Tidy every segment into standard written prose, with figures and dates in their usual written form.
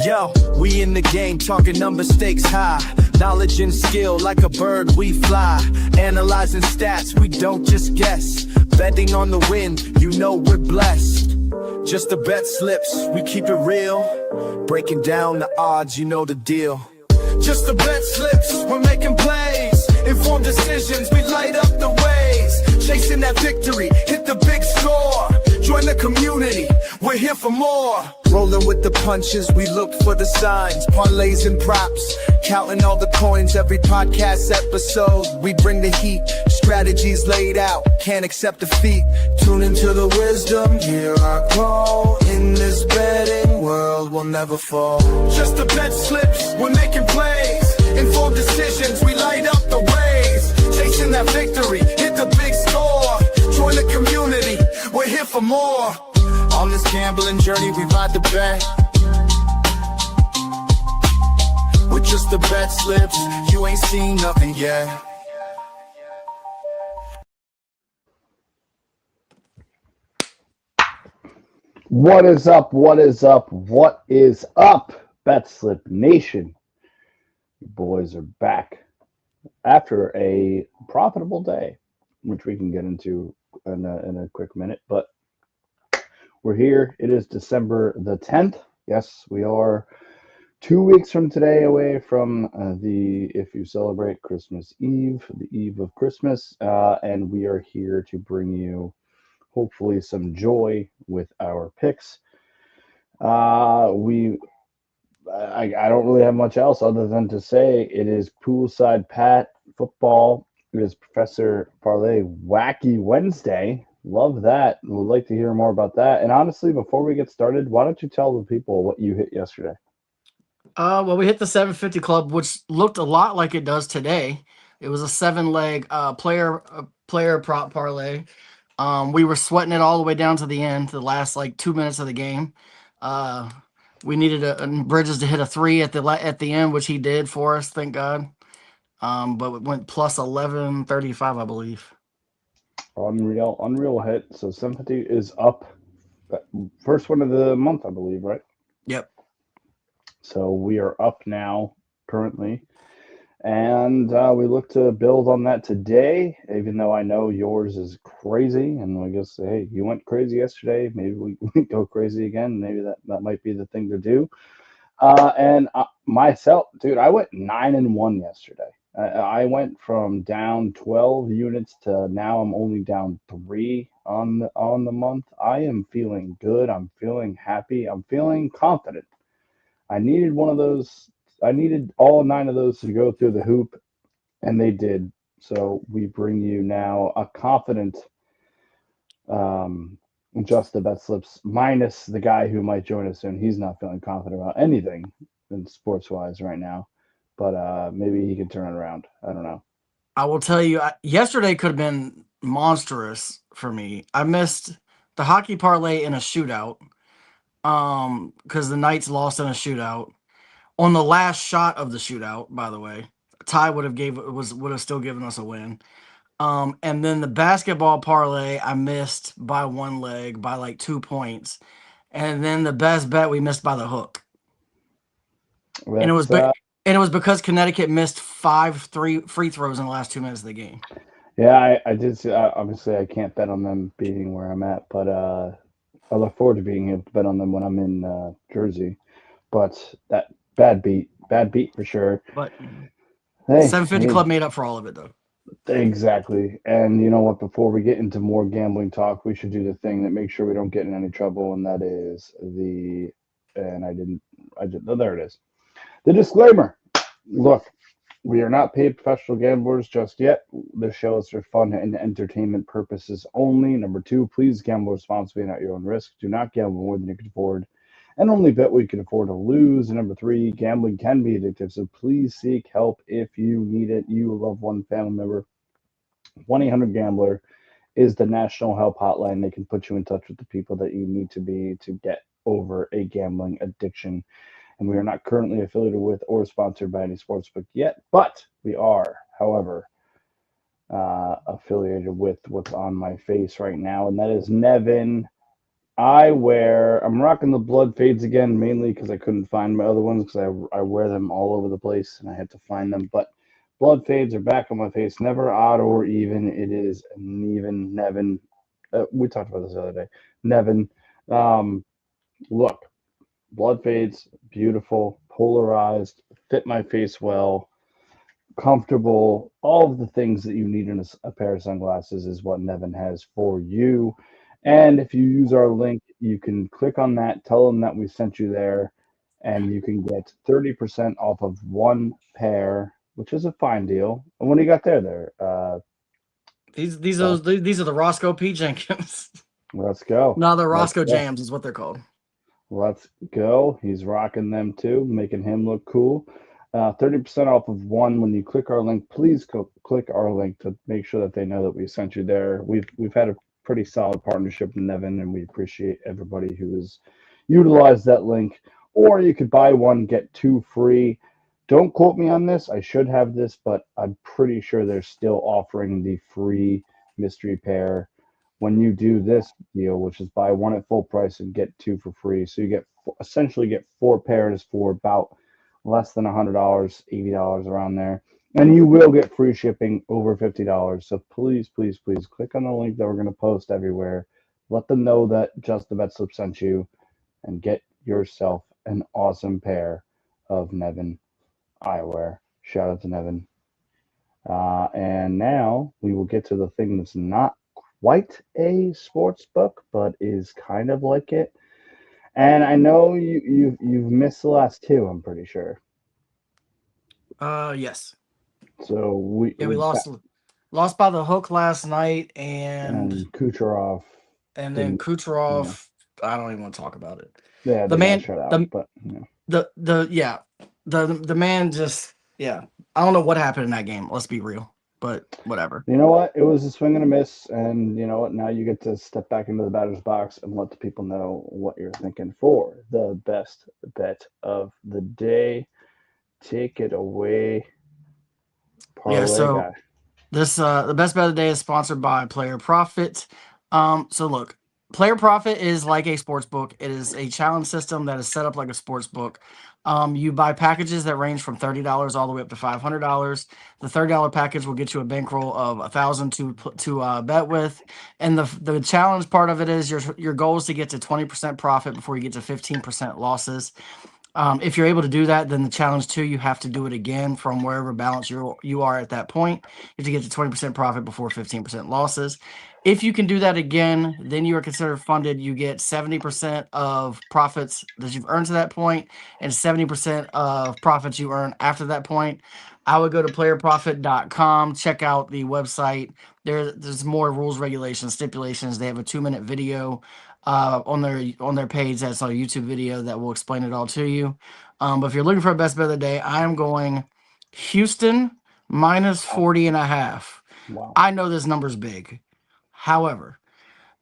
Yo, we in the game, talking number stakes high. Knowledge and skill, like a bird we fly. Analyzing stats, we don't just guess. Betting on the win, you know we're blessed. Just the bet slips, we keep it real. Breaking down the odds, you know the deal. Just the bet slips, we're making plays. Informed decisions, we light up the ways. Chasing that victory, hit the big score. Join the community, we're here for more. Rolling with the punches, we look for the signs. Parlays and props, counting all the coins. Every podcast episode, we bring the heat. Strategies laid out, can't accept defeat. Tune into the wisdom, hear our call. In this betting world, we'll never fall. Just the bet slips, we're making plays. Informed decisions, we light up the ways. Chasing that victory, hit the big score. Join the community, we're here for more. On this gambling journey, we ride the bet. With just the bet slips, you ain't seen nothing yet. What is up? What is up? What is up, Betslip Nation? You boys are back after a profitable day, which we can get into in a quick minute, but we're here. It is December the 10th. Yes, we are 2 weeks from today away from if you celebrate Christmas Eve, the eve of Christmas, and we are here to bring you hopefully some joy with our picks. I don't really have much else other than to say it is Poolside Pat football. It is Professor Parlay Wacky Wednesday. Love that. Would like to hear more about that. And honestly, before we get started, why don't you tell the people what you hit yesterday? Well, we hit the 750 club, which looked a lot like it does today. It was a 7-leg player prop parlay. We were sweating it all the way down to the end, the last 2 minutes of the game. We needed Bridges to hit a 3 at the end, which he did for us, thank God. But it went plus 1135, I believe. Unreal hit. So 750 is up. First one of the month, I believe, right? Yep. So we are up now currently. And we look to build on that today, even though I know yours is crazy. And I guess, hey, you went crazy yesterday. Maybe we go crazy again. Maybe that might be the thing to do. And myself, dude, I went 9-1 yesterday. I went from down 12 units to now I'm only down 3 on the month. I am feeling good. I'm feeling happy. I'm feeling confident. I needed one of those. I needed all 9 of those to go through the hoop, and they did. So we bring you now a confident Just the Bet Slips, minus the guy who might join us soon. He's not feeling confident about anything in sports-wise right now, but maybe he can turn it around. I don't know. I will tell you, yesterday could have been monstrous for me. I missed the hockey parlay in a shootout because the Knights lost in a shootout. On the last shot of the shootout, by the way, tie would have still given us a win. And then the basketball parlay I missed by 1 leg by 2 points, and then the best bet we missed by the hook. And it was because Connecticut missed 5 free throws in the last 2 minutes of the game. Yeah, I did see. Obviously, I can't bet on them being where I'm at, but I look forward to being able to bet on them when I'm in Jersey. But that bad beat for sure. But hey, 750 Club made up for all of it, though. Exactly. And you know what? Before we get into more gambling talk, we should do the thing that makes sure we don't get in any trouble, and that is there it is. The disclaimer. Look, we are not paid professional gamblers just yet. This show is for fun and entertainment purposes only. Number 2, please gamble responsibly and at your own risk. Do not gamble more than you can afford, and only bet what you can afford to lose. And number 3, gambling can be addictive, so please seek help if you need it. You, a loved one, family member. 1-800-GAMBLER is the national help hotline. They can put you in touch with the people that you need to be to get over a gambling addiction. And we are not currently affiliated with or sponsored by any sportsbook yet, but we are, however, affiliated with what's on my face right now, and that is Nevin I'm rocking the blood fades again, mainly because I couldn't find my other ones because I wear them all over the place and I had to find them. But blood fades are back on my face, never odd or even. It is an even Nevin. We talked about this the other day. Nevin, um, look, blood fades, beautiful, polarized, fit my face well, comfortable. All of the things that you need in a pair of sunglasses is what Nevin has for you. And if you use our link, you can click on that, tell them that we sent you there, and you can get 30% off of one pair, which is a fine deal. And what do you got there? These are the Roscoe P. Jenkins. Let's go. No, the Let's Roscoe go. Jams is what they're called. Let's go. He's rocking them too, making him look cool. 30% off of one when you click our link. Please click our link to make sure that they know that we sent you there. We've had a pretty solid partnership with Nevin, and we appreciate everybody who has utilized that link. Or you could buy one, get two free. Don't quote me on this. I should have this, but I'm pretty sure they're still offering the free mystery pair when you do this deal, which is buy one at full price and get two for free. So you essentially get four pairs for about less than $100, $80 around there. And you will get free shipping over $50. So please, please, please click on the link that we're going to post everywhere. Let them know that Just the Betslips sent you and get yourself an awesome pair of Nevin eyewear. Shout out to Nevin. And now we will get to the thing that's not quite a sports book, but is kind of like it. And I know you've missed the last two. I'm pretty sure. Yes. So we lost by the hook last night, and Kucherov, and then Kucherov. I don't even want to talk about it. Yeah, the man shut out, the, but you know. the man just I don't know what happened in that game. Let's be real, but whatever. You know what? It was a swing and a miss, and you know what? Now you get to step back into the batter's box and let the people know what you're thinking for the best bet of the day. Take it away, parlay guy. This the best bet of the day is sponsored by Player Profit. So look, Player Profit is like a sports book. It is a challenge system that is set up like a sports book. You buy packages that range from $30 all the way up to $500. The $30 package will get you a bankroll of $1,000 to bet with, and the challenge part of it is your goal is to get to 20% profit before you get to 15% losses. If you're able to do that, then the challenge 2, you have to do it again from wherever balance you are at that point. You have to get to 20% profit before 15% losses. If you can do that again, then you are considered funded. You get 70% of profits that you've earned to that point and 70% of profits you earn after that point. I would go to playerprofit.com, check out the website. There's more rules, regulations, stipulations. They have a 2-minute video on their page. That's on a YouTube video that will explain it all to you. But if you're looking for a best bet of the day, I am going Houston minus 40.5. Wow. I know this number's big. However,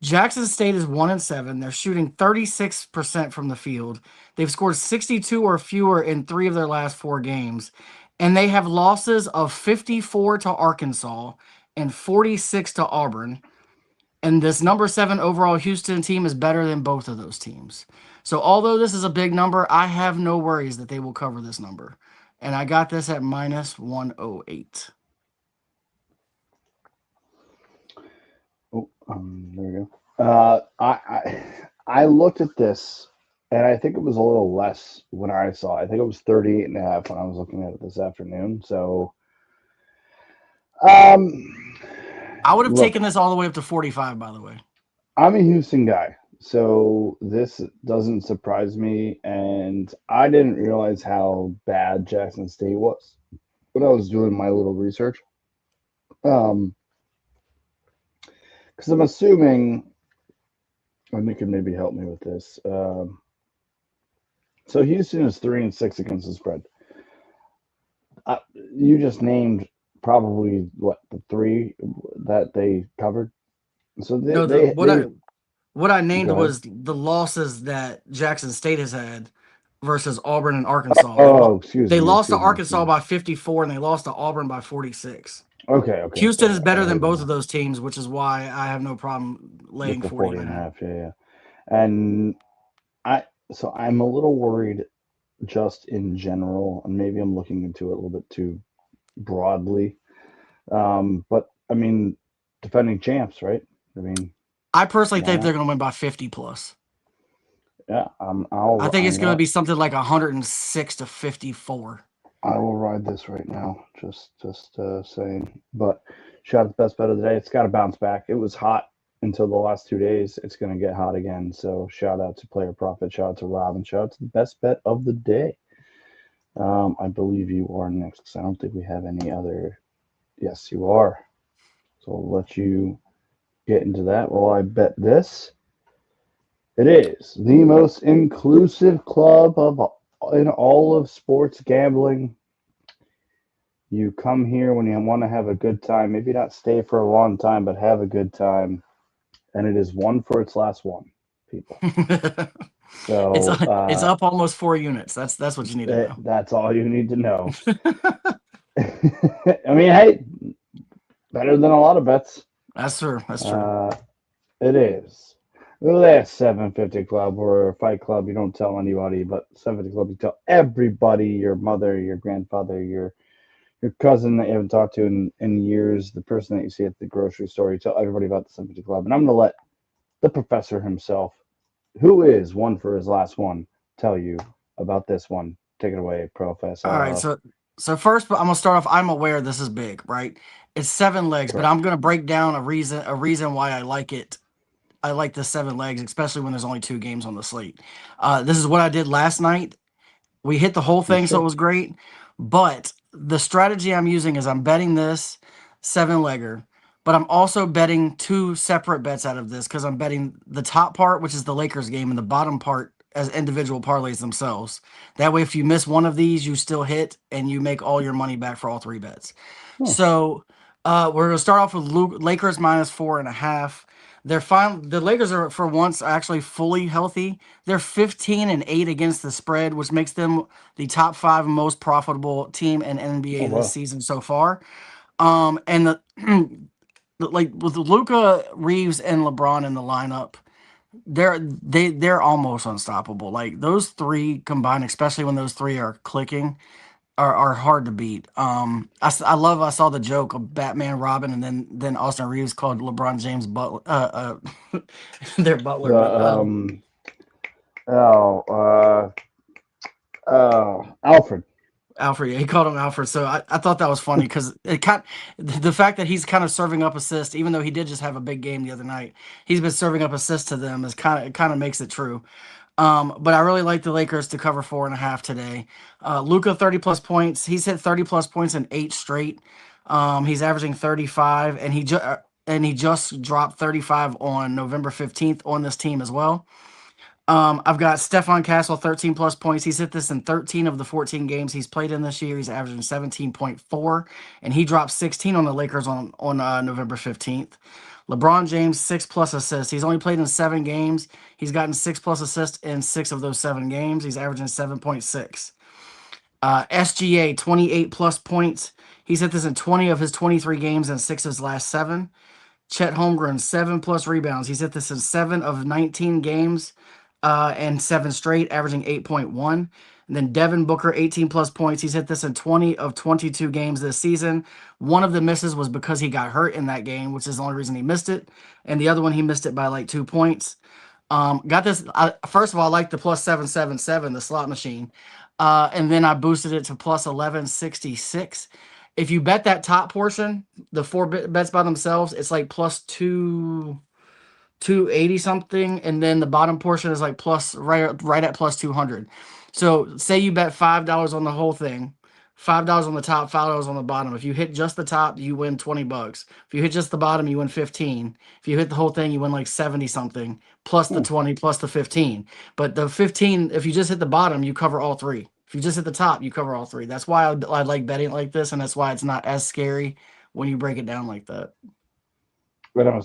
Jackson State is 1-7. They're shooting 36% from the field. They've scored 62 or fewer in 3 of their last 4 games. And they have losses of 54 to Arkansas and 46 to Auburn. And this number 7 overall Houston team is better than both of those teams. So although this is a big number, I have no worries that they will cover this number. And I got this at minus 108. Oh, there we go. I looked at this, and I think it was a little less when I saw it. I think it was 38.5 when I was looking at it this afternoon. So, I would have taken this all the way up to 45, by the way. I'm a Houston guy, so this doesn't surprise me, and I didn't realize how bad Jackson State was when I was doing my little research. Because I'm assuming, and you can maybe help me with this. So Houston is 3-6 against the spread. You just named probably the 3 that they covered. So what I named was the losses that Jackson State has had versus Auburn and Arkansas. They lost to Arkansas by 54 and they lost to Auburn by 46. Okay. Houston is better than both of those teams, which is why I have no problem laying 40.5. Yeah. And I'm a little worried just in general, and maybe I'm looking into it a little bit too broadly. But I mean, defending champs, right? I mean, I personally why think they're not? going to win by 50 plus. Yeah, I think it's I'm going to not. be something like 106 to 54. I will ride this right now. Just saying. But shout out the best bet of the day. It's got to bounce back. It was hot until the last 2 days. It's going to get hot again. So shout out to Player Profit. Shout out to Rob, and shout out to the best bet of the day. I believe you are next because I don't think we have any other. Yes, you are. So I'll let you get into that while I bet this. It is the most inclusive club in all of sports gambling. You come here when you want to have a good time, maybe not stay for a long time, but have a good time. And it is one for its last one, people. it's So it's up almost 4 units. That's what you need to know. that's all you need to know. I mean, hey, better than a lot of bets. That's true. That's true. Uh, it is. Well, that 750 Club or Fight Club, you don't tell anybody, but 750 Club, you tell everybody, your mother, your grandfather, your cousin that you haven't talked to in years, the person that you see at the grocery store, you tell everybody about the 750 Club. And I'm going to let the professor himself, who is one for his last one, tell you about this one. Take it away, Professor. All right. So first, I'm gonna start off. I'm aware this is big, right? It's 7 legs, but Correct. I'm gonna break down a reason why I like it. I like the 7 legs, especially when there's only 2 games on the slate. This is what I did last night. We hit the whole You thing, so it should. was great. But the strategy I'm using is I'm betting this 7-legger, but I'm also betting 2 separate bets out of this because I'm betting the top part, which is the Lakers game, and the bottom part as individual parlays themselves. That way, if you miss one of these, you still hit and you make all your money back for all 3 bets. Oh, So we're gonna start off with Lakers minus 4.5. The Lakers are for once actually fully healthy. They're 15-8 against the spread, which makes them the top 5 most profitable team in oh NBA this wow. season so far. And like with Luca, Reeves, and LeBron in the lineup, they're almost unstoppable. Like those three combined, especially when those three are clicking, are hard to beat. I saw the joke of Batman, Robin, and then Austin Reeves called LeBron James Butler, their Butler, The but oh Alfred. Alfred. Yeah, he called him Alfred. So I thought that was funny because the fact that he's kind of serving up assists, even though he did just have a big game the other night, he's been serving up assists to them is kind of makes it true. But I really like the Lakers to cover 4.5 today. Luca 30 plus points. He's hit 30 plus points in 8 straight. He's averaging 35, and he just dropped 35 on November 15th on this team as well. I've got Stephon Castle, 13 plus points. He's hit this in 13 of the 14 games he's played in this year. He's averaging 17.4, and he dropped 16 on the Lakers on November 15th. LeBron James, 6 plus assists. He's only played in 7 games. He's gotten 6 plus assists in 6 of those 7 games. He's averaging 7.6. SGA, 28 plus points. He's hit this in 20 of his 23 games and 6 of his last 7. Chet Holmgren, 7 plus rebounds. He's hit this in 7 of 19 games and 7 straight, averaging 8.1. And then Devin Booker, 18 plus points. He's hit this in 20 of 22 games this season. One of the misses was because he got hurt in that game, which is the only reason he missed it. And the other one, he missed it by like 2 points. Got this. First of all, I like the plus 777, the slot machine. And then I boosted it to plus 1166. If you bet that top portion, the 4 bets by themselves, it's like plus 280 something, and then the bottom portion is like plus right at plus 200. So say you bet $5 on the whole thing, $5 on the top, $5 on the bottom. If you hit just the top, you win $20. If you hit just the bottom, you win 15. If you hit the whole thing, you win like 70 something plus the Hmm. 20 plus the 15. But the 15, if you just hit the bottom, you cover all 3. If you just hit the top, you cover all 3. That's why I like betting like this, and that's why it's not as scary when you break it down like that. But I'm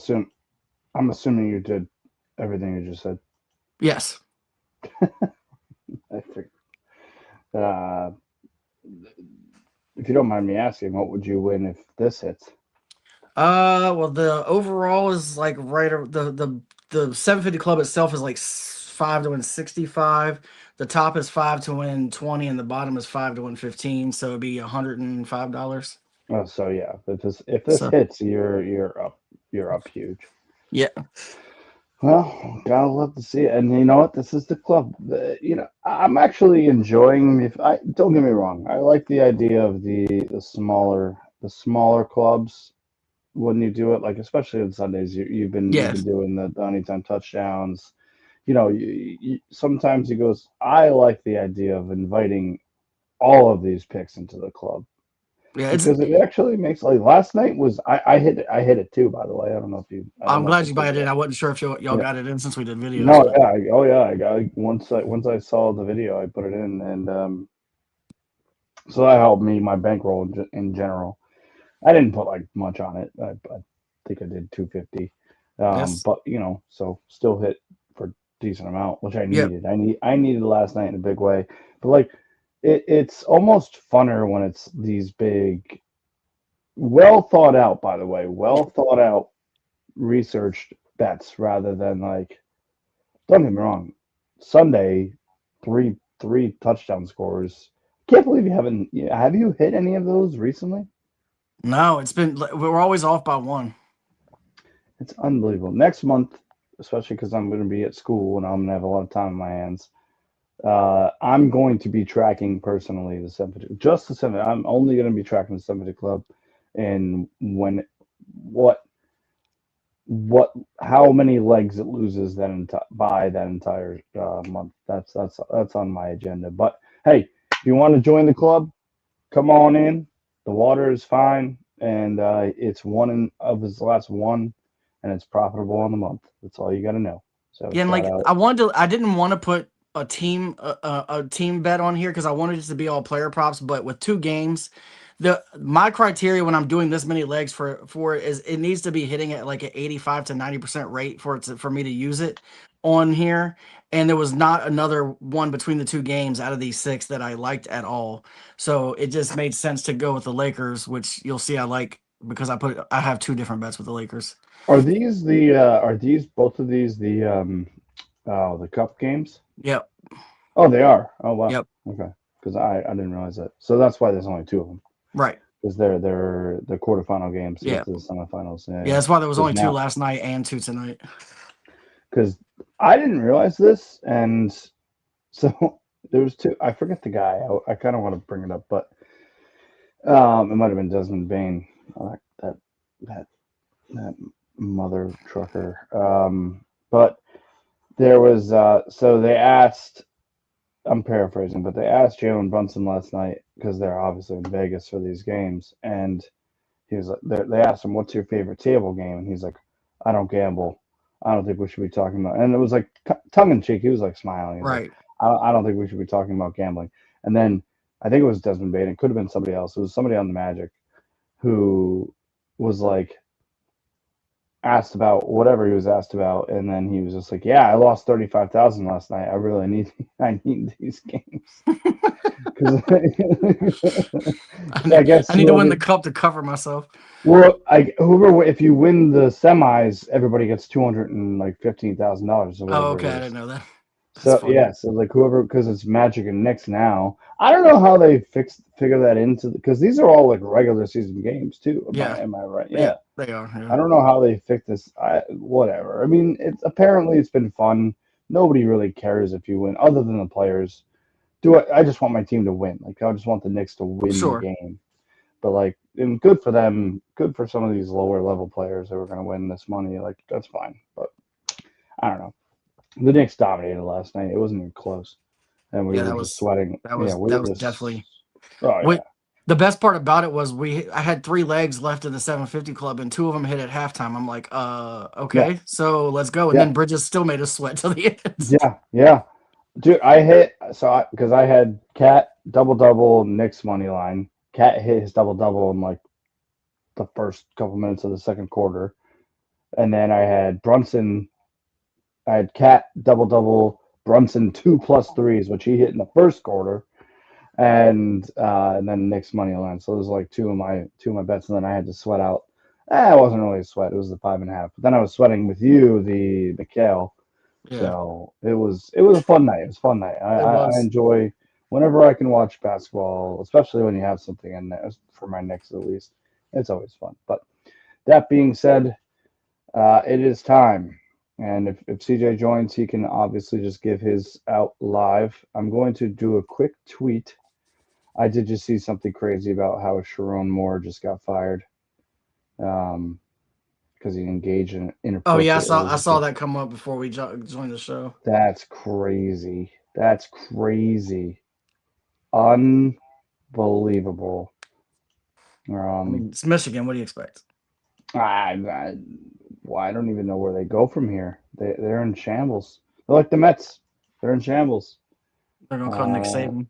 assuming you did everything you just said. Yes. I figured. Uh, if you don't mind me asking, what would you win if this hits? Well, the overall is like right. The the 750 club itself is like 5 to win 65. The top is 5 to win 20, and the bottom is 5 to win 15. So it'd be $105. Oh, so yeah, if this So hits, you're up huge. yeah, Well, gotta love to see it. And you know what? This is the club. I'm actually enjoying. If I don't get me wrong, I like the idea of the smaller clubs when you do it. Like especially on Sundays, you've been yes, doing the anytime touchdowns. Sometimes he goes. I like the idea of inviting all of these picks into the club yeah. It's because it actually makes like last night was I hit it too. By the way, I don't I'm know if glad I you told bought you it in. that. I wasn't sure if y'all Yeah. got it in since we did videos, No, but yeah, oh yeah, once I saw the video, I put it in, and so that helped me my bankroll in general. I didn't put like much on it. I think I did 250, yes, but so still hit for a decent amount, which I yep. needed. I needed last night in a big way, but like it's almost funner when it's these big, well thought out. By the way, well thought out, researched bets rather than like. Don't get me wrong. Sunday, three touchdown scores. Can't believe you haven't. Have you hit any of those recently? No, we're always off by one. It's unbelievable. Next month, especially because I'm going to be at school and I'm going to have a lot of time on my hands. I'm going to be tracking personally the 750, just the 7. I'm only going to be tracking the 750 club, and what what how many legs it loses by that entire month. That's on my agenda. But hey, if you want to join the club, come on in. The water is fine, and it's of his last one, and it's profitable on the month. That's all you got to know. So Yeah, and shout like out. I didn't want to put a team bet on here because I wanted it to be all player props. But with 2 games, my criteria when I'm doing this many legs for it is it needs to be hitting at like an 85 to 90% rate for me to use it on here. And there was not another one between the 2 games out of these 6 that I liked at all. So it just made sense to go with the Lakers, which you'll see I like because I have 2 different bets with the Lakers. Are these both of these the cup games? Yep. Oh, they are. Oh wow. Yep. Okay. Because I didn't realize that. So that's why there's only two of them. Right. Because they're the quarterfinal games to Yeah. get to the semifinals. Yeah, Yeah, yeah. that's why there was Because only 2 now, last night and 2 tonight. because I didn't realize this, and so there was two. I forget the guy. I kind of want to bring it up, but it might have been Desmond Bain. That that that mother trucker. But there was so they asked. I'm paraphrasing, but they asked Jalen Brunson last night because they're obviously in Vegas for these games, and he was like, they asked him, "What's your favorite table game?" And he's like, "I don't gamble. I don't think we should be talking about." And it was like tongue in cheek. He was like smiling. He's like, Right. I don't think we should be talking about gambling." And then I think it was Desmond Bain. It could have been somebody else. It was somebody on the Magic who was like asked about whatever he was asked about, and then he was just like, "Yeah, I lost 35,000 last night. I really need I need these games because I guess I need to win the cup to cover myself. whoever, if you win the semis, everybody gets $215,000 or Oh, whatever okay. it I is. didn't know that. That's So funny. yeah, so like whoever, because it's Magic and Knicks now. I don't know how they figure that into because these are all like regular season games too. Yeah. Am I right? Yeah, Yeah. they are. I Yeah. don't know how they fix this. Whatever. I mean, it's been fun. Nobody really cares if you win, other than the players. I just want my team to win. Like I just want the Knicks to win the Sure. game. But like, and good for them. Good for some of these lower level players that were going to win this money. Like that's fine. But I don't know. The Knicks dominated last night. It wasn't even close, and we Yeah, were that just was sweating. that Yeah, was we that were was just. definitely Oh what yeah. the best part about it was I had 3 legs left in the 750 club and 2 of them hit at halftime. I'm like, Yeah. okay, so let's go. And Yeah. then Bridges still made us sweat till the end. Yeah. Yeah. Dude, because I had Cat double double Knicks money line. Cat hit his double double in like the first couple minutes of the second quarter, and then I had Brunson. I had Cat double double Brunson 2+3s, which he hit in the first quarter, and then Knicks money line. So it was like two of my bets, and then I had to sweat out It wasn't really a sweat. It was the 5.5. But then I was sweating with you, the Mikhail. Yeah, So it was a fun night. It was a fun night. it I was. enjoy whenever I can watch basketball, especially when you have something in there for my Knicks at least. It's always fun. But that being said, it is time. And if CJ joins, he can obviously just give his out live. I'm going to do a quick tweet. I did just see something crazy about how Sharon Moore just got fired because he engaged in Oh yeah, inappropriately I with saw the. that come up before we joined the show. That's crazy. That's crazy. Unbelievable. I Um, mean, it's Michigan. What do you expect? well, I don't even know where they go from here. They're in shambles. They're like the Mets. They're in shambles. They're gonna call Nick Uh, Saban.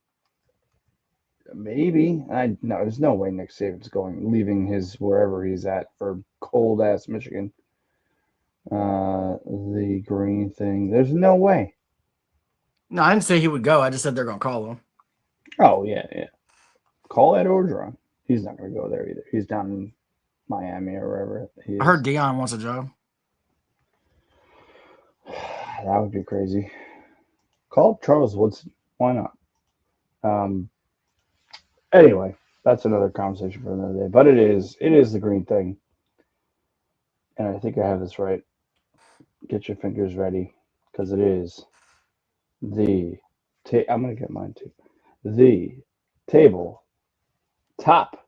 maybe. No, there's no way Nick Saban's leaving his wherever he's at for cold ass Michigan. The green thing. There's no way. No, I didn't say he would go. I just said they're gonna call him. Oh yeah, yeah. Call Ed Orgeron. He's not going to go there either. He's down in Miami or wherever he I heard is. Dion wants a job. That would be crazy. Call Charles Woodson. Why not? Um. Anyway, that's another conversation for another day. But it is the green thing, and I think I have this right. Get your fingers ready, because it is the. I'm gonna get mine too. The table top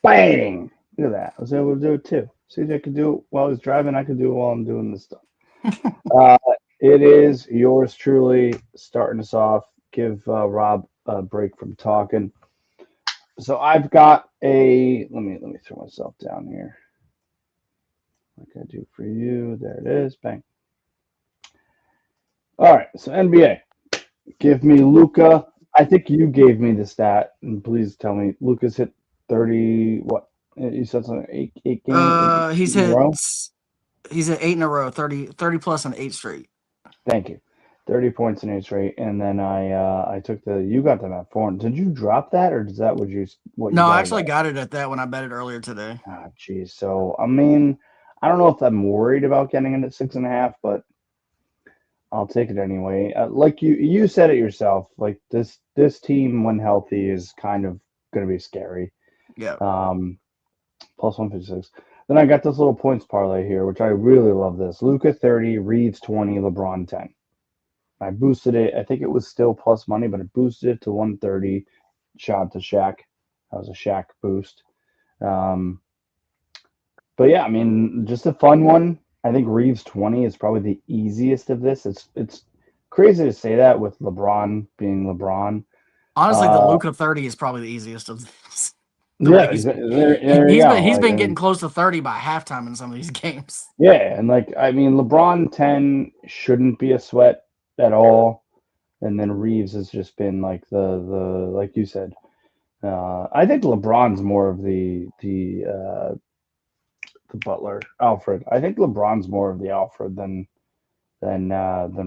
bang. Look at that. I was able to do it too. CJ could do it while he's driving. I could do it while I'm doing this stuff. Uh, it is yours truly starting us off. Give Rob a break from talking. So I've got a. Let me throw myself down here, like I do for you. There it is. Bang. All right. So NBA. Give me Luca. I think you gave me the stat, and please tell me Luca's hit 30. What you said something? Eight game He's in a hit. row. He's at 8 in a row. 30 plus on 8 straight. Thank you. 30 points in each rate, and then I took you got them at 4. Did you drop that, or is that what you No, I got it actually at? got it at that when I bet it earlier today. Ah, geez. So I mean, I don't know if I'm worried about getting it at 6.5, but I'll take it anyway. Like you said it yourself. Like this team when healthy is kind of going to be scary. Yeah. Um, plus 156. Then I got this little points parlay here, which I really love. This Luca 30, Reeves 20, LeBron 10. I boosted it. I think it was still plus money, but I boosted it to 130. Shout out to Shaq. That was a Shaq boost. Um, but yeah, I mean, just a fun one. I think Reeves 20 is probably the easiest of this. It's crazy to say that with LeBron being LeBron. Honestly, the Uh, Luca 30 is probably the easiest of this. The way yeah, there you he's been go. he's Like, been and getting close to 30 by halftime in some of these games. yeah, and like I mean, LeBron 10 shouldn't be a sweat at all, and then Reeves has just been like the like you said. I think LeBron's more of the Butler Alfred. I think LeBron's more of the Alfred than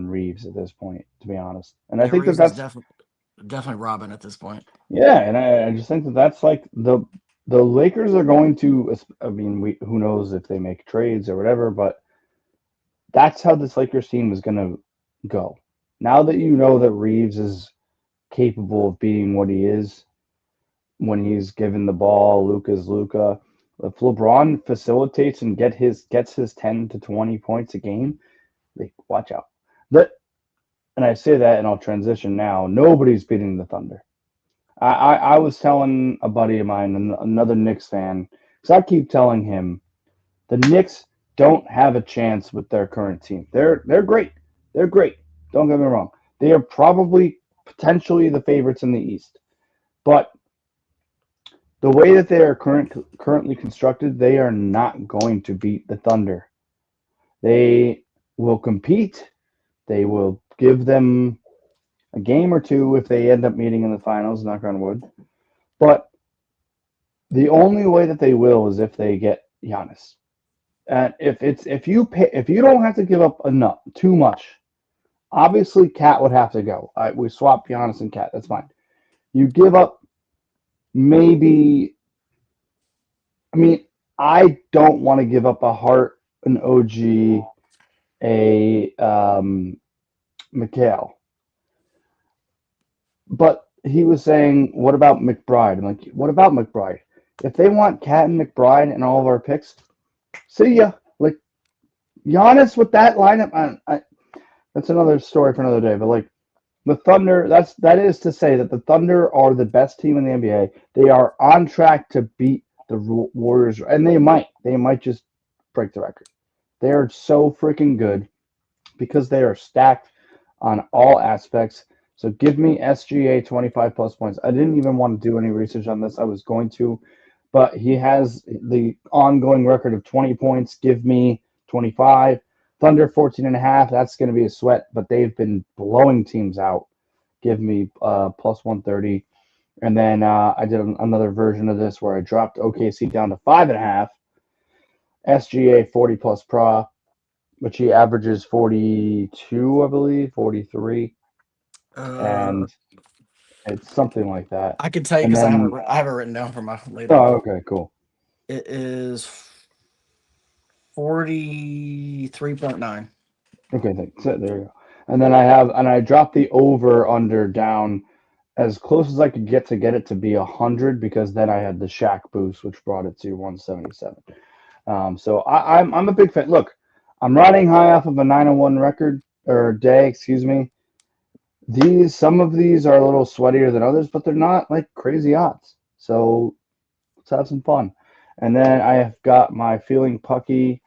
Reeves at this point, to be honest. And I Yeah, think that Reeves is that's definitely Robin at this point. yeah, and I just think that that's like the Lakers are going to. I mean, who knows if they make trades or whatever, but that's how this Lakers team is going to go. Now that you know that Reeves is capable of being what he is when he's given the ball, Luka's Luka. If LeBron facilitates and gets his 10 to 20 points a game, like watch out. But and I say that and I'll transition now. Nobody's beating the Thunder. I was telling a buddy of mine, another Knicks fan, because I keep telling him the Knicks don't have a chance with their current team. They're great. They're great. Don't get me wrong. They are probably potentially the favorites in the East. But the way that they are currently constructed, they are not going to beat the Thunder. They will compete. They will give them a game or two if they end up meeting in the finals, knock on wood. But the only way that they will is if they get Giannis. And if you don't have to give up enough too much, obviously Cat would have to go. We swap Giannis and Cat. That's fine. You give up maybe. I mean, I don't want to give up a Hart, an OG, a McHale. But he was saying, what about McBride? I'm like, what about McBride? If they want Cat and McBride and all of our picks, see ya. Like, Giannis with that lineup, that's another story for another day. But like the Thunder, that is to say that the Thunder are the best team in the NBA. They are on track to beat the Warriors, and they might just break the record. They are so freaking good because they are stacked on all aspects. So give me SGA 25 plus points. I didn't even want to do any research on this. I was going to, but he has the ongoing record of 20 points. Give me 25. Thunder 14 and a half. That's going to be a sweat, but they've been blowing teams out. Give me plus 130. And then I did another version of this where I dropped OKC down to 5.5. SGA 40 plus pro, which he averages 42, I believe, 43. And it's something like that. I can tell you And because then, I have it written down for my later. oh, okay, cool. It is 43.9. Okay, thanks. There you go. And then I dropped the over under down as close as I could get it to be 100 because then I had the Shaq boost, which brought it to 177. So I'm a big fan. Look, I'm riding high off of a 9-1 record or day, excuse me. Some of these are a little sweatier than others, but they're not like crazy odds. So let's have some fun. And then I have got my feeling pucky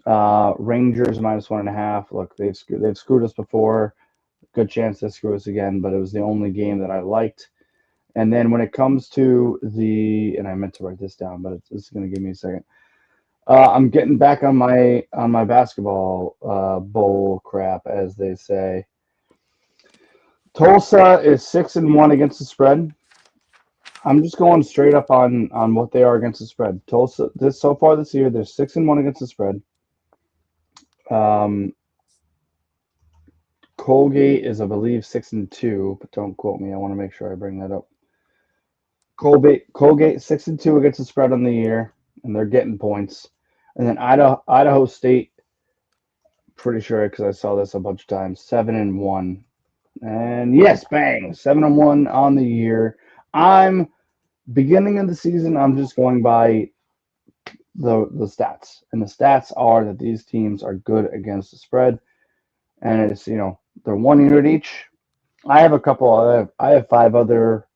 Rangers minus 1.5. Look, they've screwed us before. Good chance to screw us again, but it was the only game that I liked. And then when it comes to and I meant to write this down, but it's going to give me a second. I'm getting back on my basketball bull crap, as they say. Tulsa is 6-1 against the spread. I'm just going straight up on what they are against the spread. Tulsa, so far this year, they're 6-1 against the spread. Colgate is, I believe, 6-2, but don't quote me. I want to make sure I bring that up. Colgate 6-2 against the spread on the year, and they're getting points. And then Idaho State, pretty sure because I saw this a bunch of times, 7-1. And yes, bang, 7-1 on the year. I'm beginning of the season. I'm just going by the stats, and the stats are that these teams are good against the spread, and it's they're 1 unit each. I have I have 5 other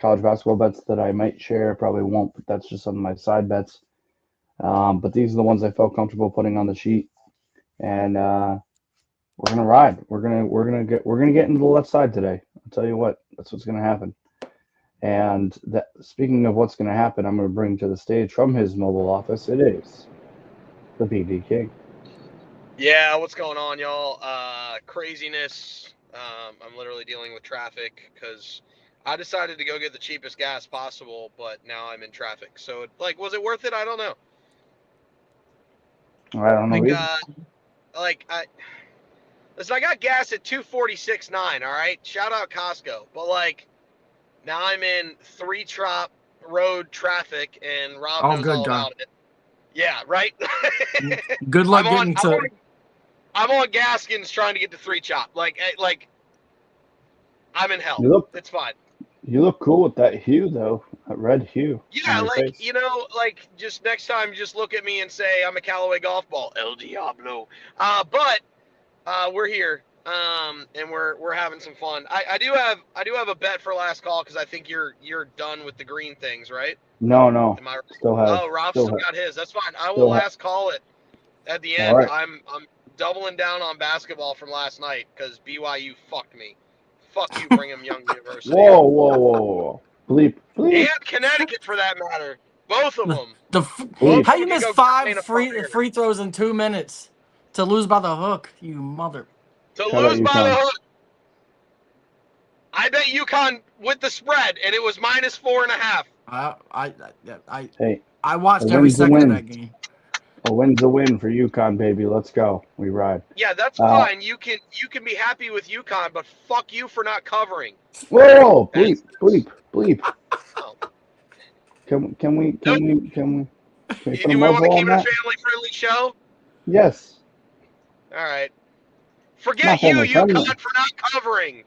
college basketball bets that I might share. Probably won't, but that's just some of my side bets. But these are the ones I felt comfortable putting on the sheet, and we're gonna ride. We're gonna get into the left side today. I'll tell you what, that's what's gonna happen. And speaking of what's gonna happen, I'm gonna bring to the stage from his mobile office. It is the BD King. Yeah, what's going on, y'all? Craziness. I'm literally dealing with traffic because I decided to go get the cheapest gas possible, but now I'm in traffic. So, was it worth it? I don't know. I don't know. Listen, I got gas at 246.9. All right, shout out Costco. But now I'm in 3-Trop road traffic, and Rob knows all about it. Yeah, right. Good luck getting to. I'm on Gaskins trying to get to 3-Chop. I'm in hell. It's fine. You look cool with that hue, though. That red hue. Yeah, just next time, just look at me and say I'm a Callaway golf ball, El Diablo. But we're here, and we're having some fun. I do have a bet for last call because I think you're done with the green things, right? No. Am I right? Still have. Oh, Rob still got his. That's fine. I will last call it at the end. Right. I'm doubling down on basketball from last night because BYU fucked me. Fuck you, Brigham Young University. Whoa. Bleep. And Connecticut, for that matter. Both of them. How you miss 5 free throws in 2 minutes to lose by the hook, you mother. To lose by the hook. I bet UConn with the spread, and it was -4.5. I watched every second of that game. A win's a win for UConn, baby. Let's go. We ride. Yeah, that's fine. You can be happy with UConn, but fuck you for not covering. Whoa! Bleep. Oh. Can we? Can you put a Do we want to muzzle keep on it a that? family-friendly show? Yes. All right. Not Forget you, family friendly. UConn, for not covering.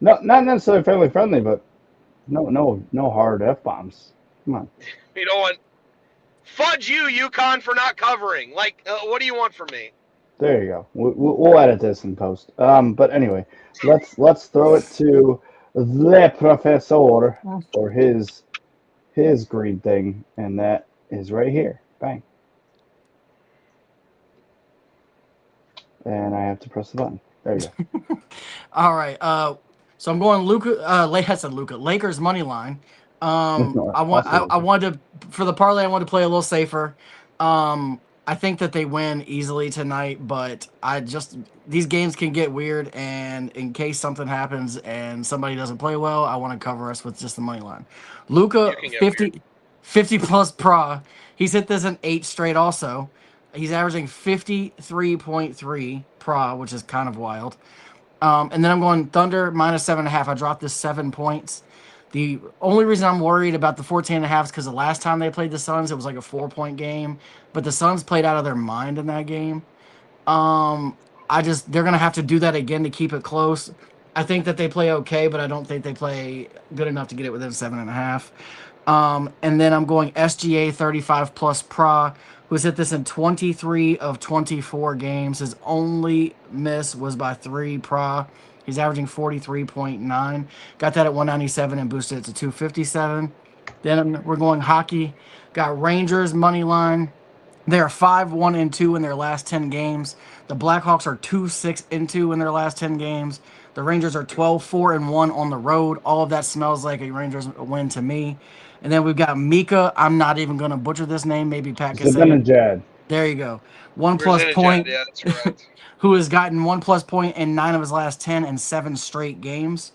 No, not necessarily family friendly, but no hard F bombs. Come on. You don't want. Fudge you, UConn, for not covering. Like, what do you want from me? There you go. We'll edit this in post. But anyway, let's throw it to the professor for his green thing, and that is right here. Bang. And I have to press the button. There you go. All right. So I'm going Luca. I said Luca. Lakers money line. No, I also, wanted to, for the parlay. I wanted to play a little safer. I think that they win easily tonight, but these games can get weird, and in case something happens and somebody doesn't play well, I want to cover us with just the money line. Luca You can get 50 plus pra. He's hit this in 8 straight. Also, he's averaging 53.3 pra, which is kind of wild. And then I'm going Thunder minus 7.5. I dropped this 7 points. The only reason I'm worried about the 14.5 is because the last time they played the Suns, it was like a 4-point game, but the Suns played out of their mind in that game. They're gonna have to do that again to keep it close. I think that they play okay, but I don't think they play good enough to get it within 7.5. And then I'm going SGA 35 plus pra, who's hit this in 23 of 24 games. His only miss was by 3 pra. He's averaging 43.9. Got that at 197 and boosted it to 257. Then we're going hockey. Got Rangers money line. They are 5-1-2 in their last 10 games. The Blackhawks are 2-6-2 in their last 10 games. The Rangers are 12-4-1 on the road. All of that smells like a Rangers win to me. And then we've got Mika. I'm not even going to butcher this name. Maybe Pat can say it. Zibanejad. There you go. 1+ Jet. point. Yeah, that's correct. Who has gotten 1+ point in 9 of his last 10 and 7 straight games.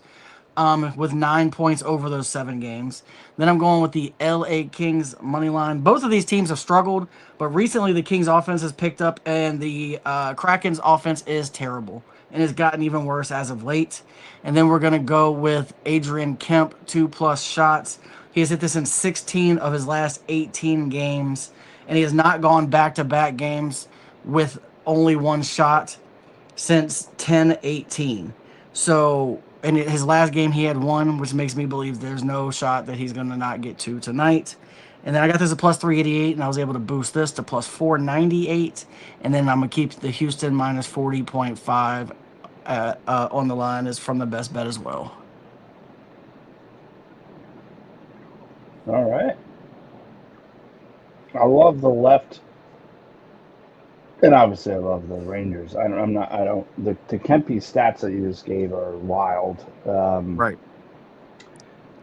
With 9 points over those 7 games. Then I'm going with the LA Kings money line. Both of these teams have struggled, but recently the Kings offense has picked up, and the Kraken's offense is terrible and has gotten even worse as of late. And then we're gonna go with Adrian Kemp, 2+ shots. He has hit this in 16 of his last 18 games, and he has not gone back-to-back games with only 1 shot since 10-18. So, in his last game, he had 1, which makes me believe there's no shot that he's going to not get 2 tonight. And then I got this at plus 388, and I was able to boost this to plus 498. And then I'm going to keep the Houston minus 40.5 on the line is from the best bet as well. All right. I love the left. And obviously, I love the Rangers. The Kempe stats that you just gave are wild. Right.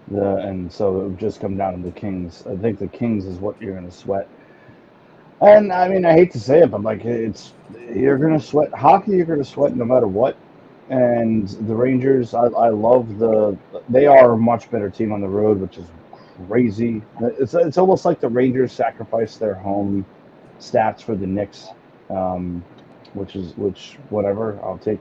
And so it would just come down to the Kings. I think the Kings is what you're going to sweat. And I mean, I hate to say it, but like you're going to sweat hockey. You're going to sweat no matter what. And the Rangers, I love they are a much better team on the road, which is crazy. It's almost like the Rangers sacrificed their home stats for the Knicks. Which whatever, I'll take.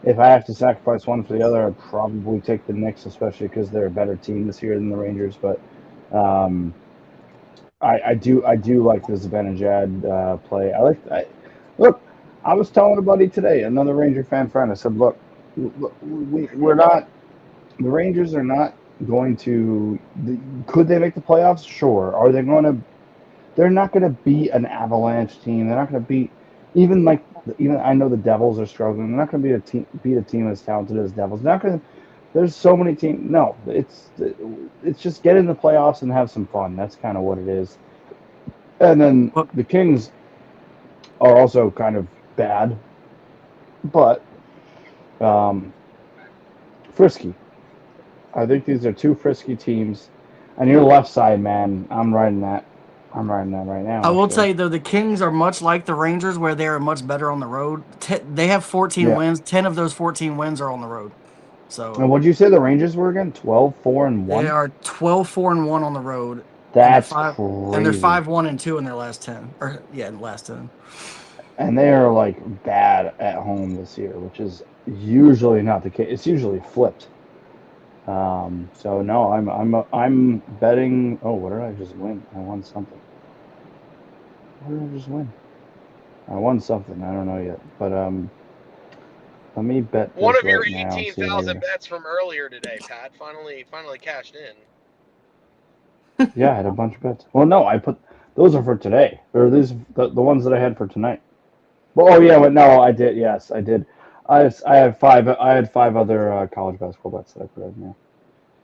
If I have to sacrifice one for the other, I'd probably take the Knicks, especially because they're a better team this year than the Rangers. But I do like the Zibanejad play. Look. I was telling a buddy today, another Ranger friend. I said, look, we're not. The Rangers are not going to. Could they make the playoffs? Sure. Are they going to? They're not going to beat an Avalanche team. They're not going to beat even I know the Devils are struggling. They're not going to beat a team as talented as Devils. They're not going to. There's so many teams. No, it's just get in the playoffs and have some fun. That's kind of what it is. And then the Kings are also kind of bad, but frisky. I think these are 2 frisky teams. And your left side, man, I'm riding that right now. I will tell you, though, the Kings are much like the Rangers, where they are much better on the road. They have 14 wins. 10 of those 14 wins are on the road. So. And what did you say the Rangers were again? 12-4-1? They are 12-4-1 on the road. That's crazy. And they're 5-1-2 in their last 10. In the last 10. And they are like bad at home this year, which is usually not the case. It's usually flipped. So no, I'm betting. Oh, what did I just win? I won something. What did I just win? I won something. I don't know yet. But let me bet One this of your right now. See if I 18,000 can... bets from earlier today, Pat, finally cashed in. Yeah, I had a bunch of bets. Well, no, I put those are for today. Or these the ones that I had for tonight. Well, oh yeah, but no, I did. Yes, I did. I had five. I had five other college basketball bets that I put in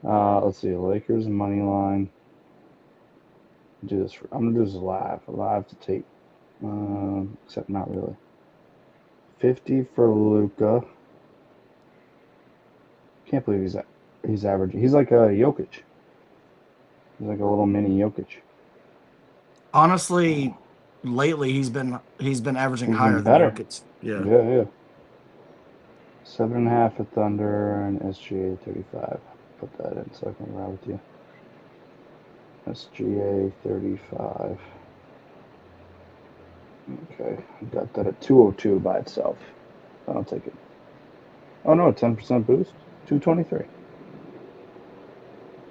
there. Let's see, Lakers money line. Do this. I'm gonna do this live to tape. Except not really. 50 for Luca. Can't believe he's averaging. He's like a Jokic. He's like a little mini Jokic. Honestly, lately he's been averaging He's higher been than better. Jokic. Yeah. Yeah. 7.5 at Thunder and SGA 35. Put that in so I can ride with you. SGA 35. Okay, got that at 202 by itself. I'll take it. Oh no, 10% boost? 223.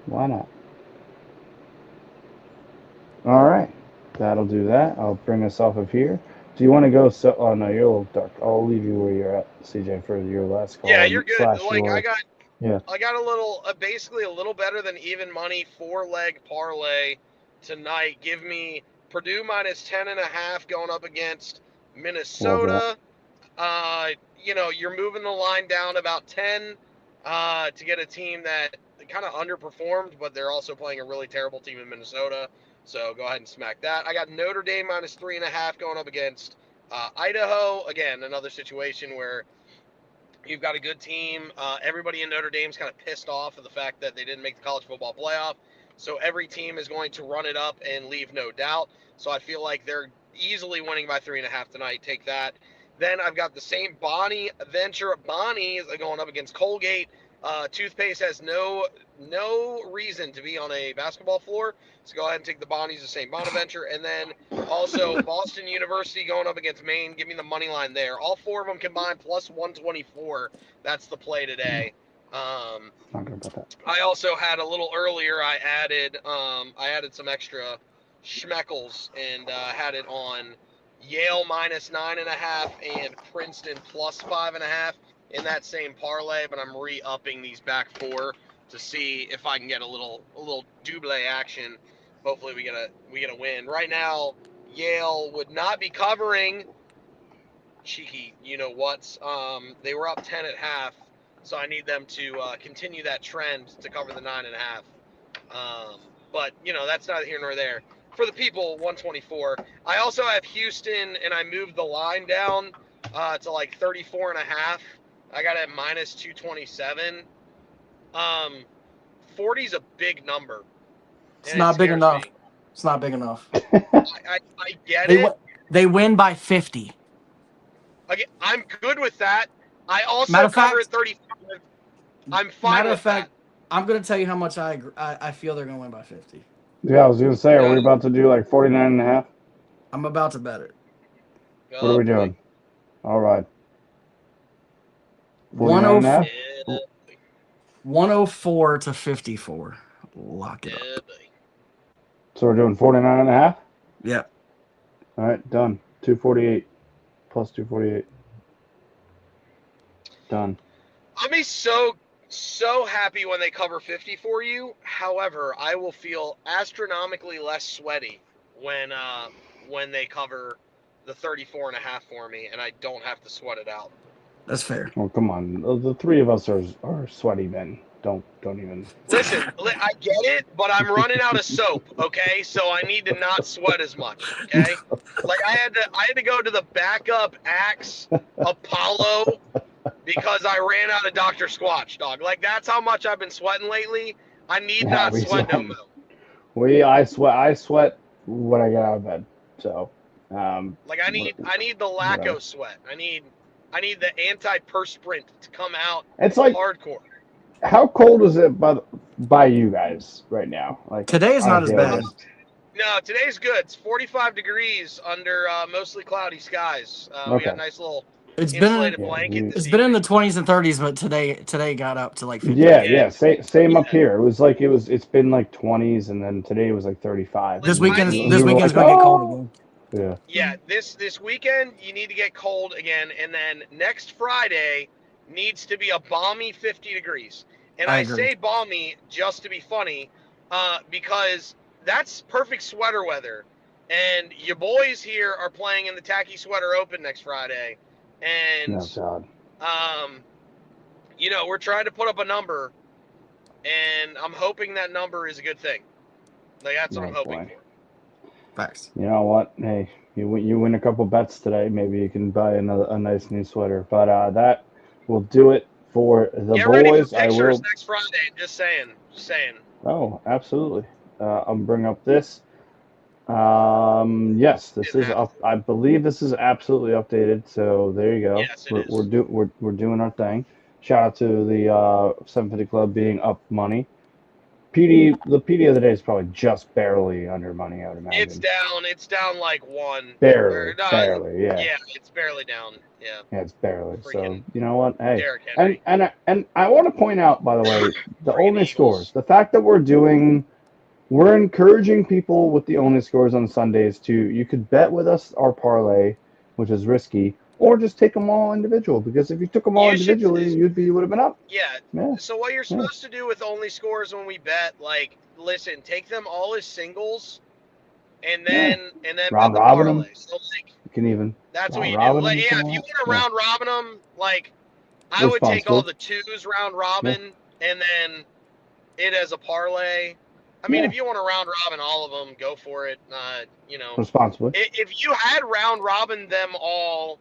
Why not? All right, that'll do that. I'll bring us off of here. Do you want to go? Oh no, you're a little dark. I'll leave you where you're at, CJ, for your last call. Yeah, you're good. / Like your... I got a little, basically a little better than even money 4-leg parlay tonight. Give me Purdue minus 10.5 going up against Minnesota. You're moving the line down about 10 to get a team that kind of underperformed, but they're also playing a really terrible team in Minnesota. So go ahead and smack that. I got Notre Dame minus 3.5 going up against Idaho. Again, another situation where you've got a good team. Everybody in Notre Dame's kind of pissed off of the fact that they didn't make the college football playoff. So every team is going to run it up and leave no doubt. So I feel like they're easily winning by 3.5 tonight. Take that. Then I've got the same Bonnie venture. Bonnie is going up against Colgate. Toothpaste has no reason to be on a basketball floor. So go ahead and take the Bonnies, the same Bonaventure. And then also Boston University going up against Maine. Give me the money line there. All four of them combined plus 124. That's the play today. Not good about that. I also had a little earlier. I added some extra schmeckles and had it on Yale minus 9.5 and Princeton plus 5.5 in that same parlay. But I'm re-upping these back four to see if I can get a little double action. Hopefully we get a win. Right now, Yale would not be covering. Cheeky, you know what's. They were up 10 at half. So I need them to continue that trend to cover the 9.5. But that's neither here nor there. For the people, 124. I also have Houston, and I moved the line down to like 34.5. I got it at minus 227. 40 is a big number. It's not big enough. It's not big enough. I get it. They win by 50. Okay, I'm good with that. I also Matter of cover fact, at 35. I'm fine with that. I'm going to tell you how much I feel they're going to win by 50. Yeah, I was going to say, are we about to do like 49.5? I'm about to bet it. What are we doing? All right. 49.5? 104 to 54. Lock it up. So we're doing 49.5? Yeah. All right, done. 248 plus 248. Done. I'll be so happy when they cover 50 for you. However, I will feel astronomically less sweaty when they cover the 34.5 for me, and I don't have to sweat it out. That's fair. Oh, come on. The three of us are sweaty men. Don't even. Listen, I get it, but I'm running out of soap, okay? So I need to not sweat as much, okay? Like I had to go to the backup Axe Apollo because I ran out of Dr. Squatch, dog. Like that's how much I've been sweating lately. I need not sweat no more. I sweat when I get out of bed. So like I need the Lacko sweat. I need the antiperspirant to come out. It's like hardcore. How cold is it by you guys right now? Like today is not as bad. No, today's good. It's 45 degrees under mostly cloudy skies. We got a nice little insulated blanket. It's been in the 20s and 30s, but today got up to like 50. Yeah. Same up here. It's been like 20s, and then today it was like 35. This weekend's gonna get cold again. Yeah. Yeah, this weekend you need to get cold again, and then next Friday needs to be a balmy 50 degrees. And I I agree. say balmy just to be funny, because that's perfect sweater weather. And your boys here are playing in the Tacky Sweater Open next Friday, and No, God. we're trying to put up a number, and I'm hoping that number is a good thing. Like that's what I'm Oh, hoping boy. for. Facts. You know what? Hey, you win a couple bets today. Maybe you can buy a nice new sweater. But that will do it for the Get ready for boys. I pictures will. next Friday. Just saying. Just saying. Oh, absolutely. I'll bring up this. Yes, this Didn't is have up. to. I believe this is absolutely updated. So there you go. Yes, it is. We're doing our thing. Shout out to the 750 Club being up money. The PD of the day is probably just barely under money, I would It's imagine. down. It's down like one. Or Barely, no, barely, yeah. yeah, it's barely down. Yeah, Yeah, it's barely. So freaking you know what? Hey, Derrick and Henry. and I want to point out, by the way, the Freaking only scores. Eagles. The fact that we're encouraging people with the only scores on Sundays to you could bet with us our parlay, which is risky, or just take them all individual. Because if you took them all You should. individually, you would have been up. Yeah. Yeah, So what you're yeah, supposed to do with only scores when we bet, like, listen, take them all as singles, and yeah. then bet Round the robin them. parlay. So like, You can even that's what round you do. robin Like, them if you yeah, if you want. want to Yeah, round robin them, like, I would take all responsibly. the twos round Yeah, robin, and then it as a parlay. I mean, yeah, if you want to round robin all of them, go for it. responsibly. If you had round robin them all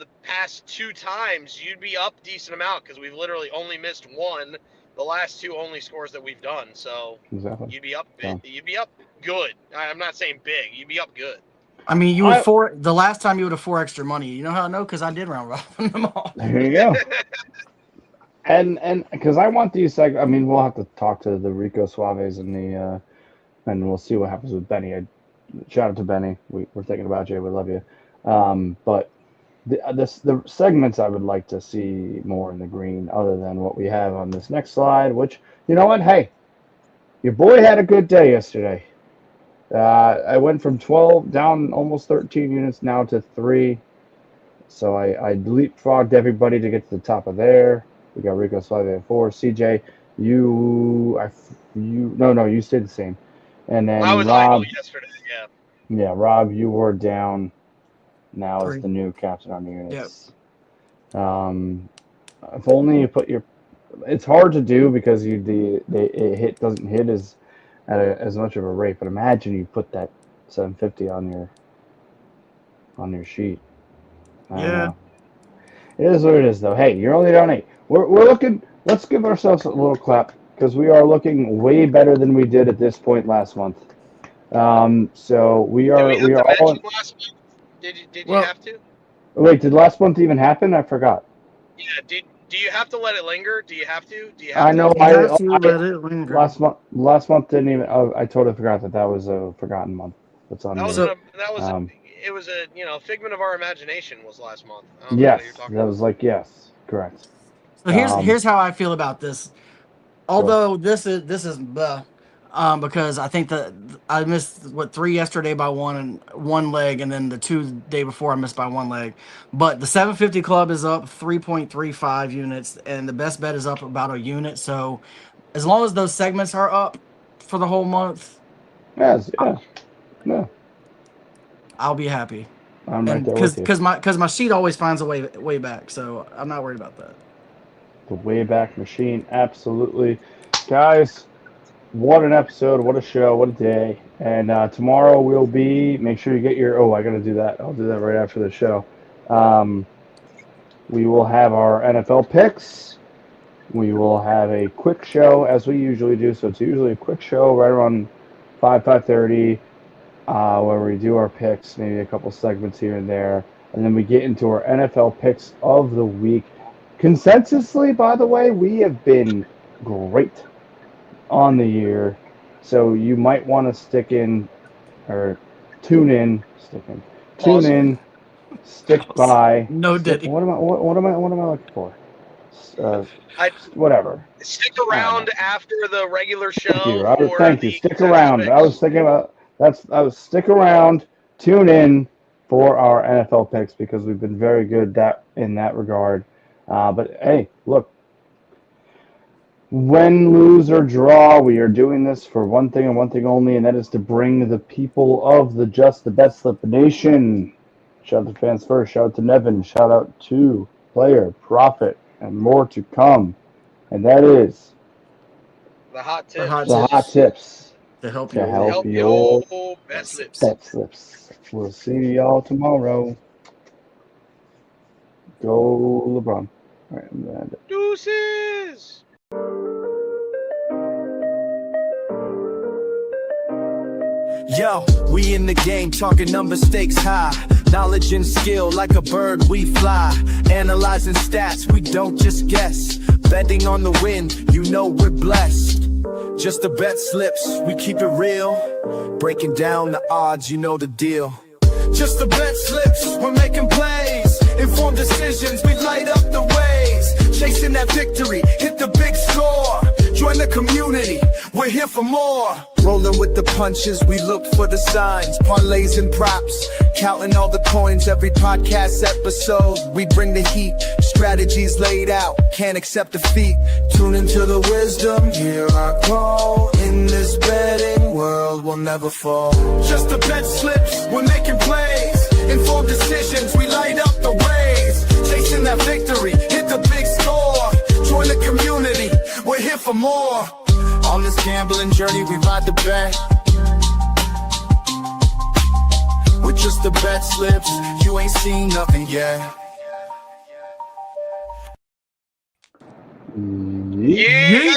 the past 2 times, you'd be up decent amount because we've literally only missed one. The last two only scores that we've done, so Exactly. you'd be up. So You'd be up good. I'm not saying big. You'd be up good. I mean, you would I four the last time you would have four extra money. You know how I know? Because I did round robin them all. there you go. And because I want these, I mean, we'll have to talk to the Rico Suaves and we'll see what happens with Benny. Shout out to Benny. We're thinking about you. We love you. But the segments I would like to see more in the green, other than what we have on this next slide. Which, you know what? Hey, your boy had a good day yesterday. I went from 12 down almost 13 units now to 3. So I leapfrogged everybody to get to the top of there. We got Rico Suave at 4. CJ, you stayed the same. And I then was idle Rob, yesterday. Yeah. yeah, Rob, you were down now as 3. the new captain on the Yep. units. If only you put your, it's hard to do because it doesn't hit as much of a rate. But imagine you put that 750 on your sheet. I don't Yeah. know. It is what it is, though. Hey, you're only down 8. We're looking. Let's give ourselves a little clap because we are looking way better than we did at this point last month. So we Did we we have are to all. mention last month? Did you Well, have to? Wait, did last month even happen? I forgot. Yeah. Do you have to let it linger? Do you have to? Do you have I to? know. you have to let it linger. Last month didn't even. I totally forgot that was a forgotten month. That's on That was me. So Um, it was a figment of our imagination was last month. I don't know what you're yes, talking that about. was like yes, correct. so Um, here's how I feel about this. go. Although this is because I think that I missed 3 yesterday by one leg, and then the 2 day before I missed by one leg. But the 750 club is up 3.35 units, and the best bet is up about a unit. So as long as those segments are up for the whole month, Yes, yeah, no, I'll be happy. I'm right And there with you. because my sheet always finds a way back, so I'm not worried about that. The Wayback Machine, absolutely, guys. What an episode! What a show! What a day! And tomorrow we'll be. Make sure you get your. Oh, I gotta do that. I'll do that right after the show. Um, we will have our NFL picks. We will have a quick show as we usually do. So it's usually a quick show right around 5:30, where we do our picks, maybe a couple segments here and there, and then we get into our NFL picks of the week. Consensusly, by the way, we have been great on the year, so you might want to or tune in, tune Pause. in, stick by, No stick. Diddy. What am I looking for? Uh, I whatever. stick I don't know. around after the regular Thank show you. for Thank you. the Stick consensus around. I was picks. thinking about that's. I was stick around tune in for our NFL picks because we've been very good in that regard. But hey, look, win, lose, or draw, we are doing this for one thing and one thing only, and that is to bring the people of the Betslip Nation. Shout out to fans first. Shout out to Nevin. Shout out to Player, Profit, and more to come. And that is The hot tips. the hot tips To help to you. help Help your your Betslips. Betslips. We'll see y'all tomorrow. Go LeBron. All right, I'm gonna end it. Deuces. Yo, we in the game talking number stakes high. Knowledge and skill like a bird we fly. Analyzing stats, we don't just guess. Betting on the win, you know we're blessed. Just the bet slips, we keep it real. Breaking down the odds, you know the deal. Just the bet slips, we're making plays. Informed decisions, we light up the ways. Chasing that victory, hit the big score. Join the community, we're here for more. Rolling with the punches, we look for the signs. Parlays and props, counting all the coins. Every podcast episode, we bring the heat. Strategies laid out, can't accept defeat. Tune into the wisdom, hear our call. In this betting world, we'll never fall. Just the bet slips, we're making plays. Informed decisions, we light up the ways. Chasing that victory, hit the big score. Join the community, we're here for more. On this gambling journey, we ride the bet. With just the bet slips, you ain't seen nothing yet. Yeah. Yeah.